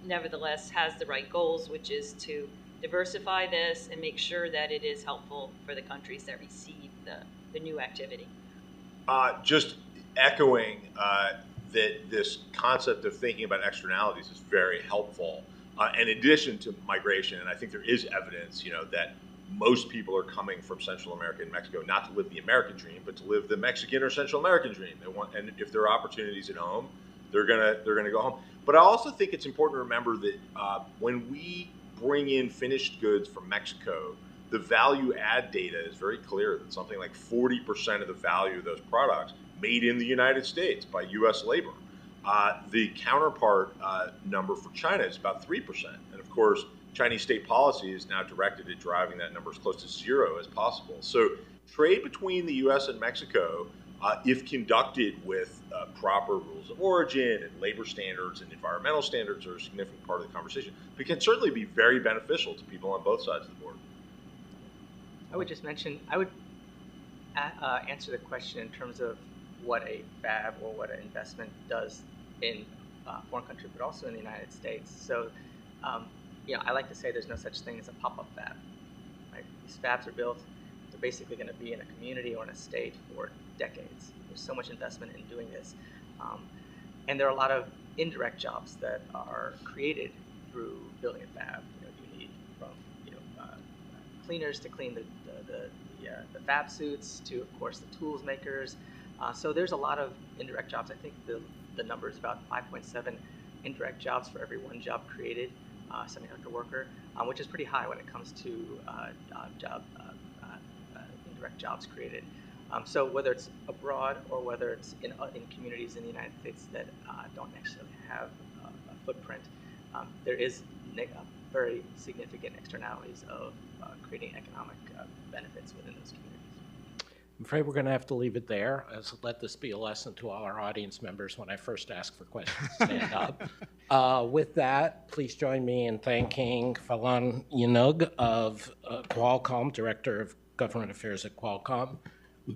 nevertheless has the right goals, which is to diversify this and make sure that it is helpful for the countries that receive the new activity. Just echoing that this concept of thinking about externalities is very helpful. In addition to migration, and I think there is evidence, that most people are coming from Central America and Mexico not to live the American dream, but to live the Mexican or Central American dream. And if there are opportunities at home, they're gonna go home. But I also think it's important to remember that when we bring in finished goods from Mexico, the value add data is very clear that something like 40% of the value of those products made in the United States by U.S. labor. The counterpart number for China is about 3%. And of course, Chinese state policy is now directed at driving that number as close to zero as possible. So trade between the U.S. and Mexico, if conducted with proper rules of origin and labor standards and environmental standards, are a significant part of the conversation. But it can certainly be very beneficial to people on both sides of the board. I would just mention, I would answer the question in terms of what a fab or what an investment does in a foreign country, but also in the United States. So, I like to say there's no such thing as a pop-up fab. Right? These fabs are built, they're basically going to be in a community or in a state for decades. There's so much investment in doing this. And there are a lot of indirect jobs that are created through building a fab. You need from cleaners to clean the fab suits to, of course, the tools makers. So there's a lot of indirect jobs. I think the number is about 5.7 indirect jobs for every one job created, semiconductor worker, which is pretty high when it comes to indirect jobs created. So whether it's abroad or whether it's in communities in the United States that don't necessarily have a footprint, there is very significant externalities of creating economic benefits within those communities. I'm afraid we're going to have to leave it there. Let this be a lesson to all our audience members when I first ask for questions, stand up. With that, please join me in thanking Falan Yinug of Qualcomm, Director of Government Affairs at Qualcomm,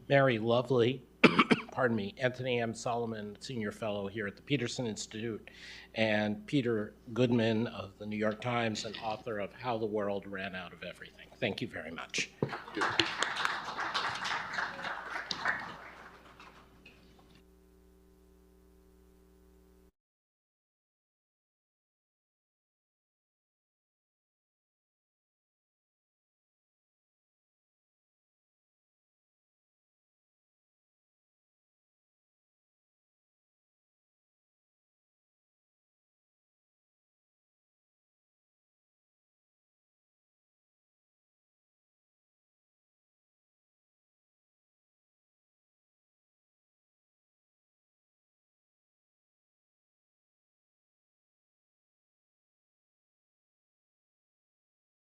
Mary Lovely, pardon me, Anthony M. Solomon, Senior Fellow here at the Peterson Institute, and Peter Goodman of the New York Times and author of How the World Ran Out of Everything. Thank you very much. Thank you.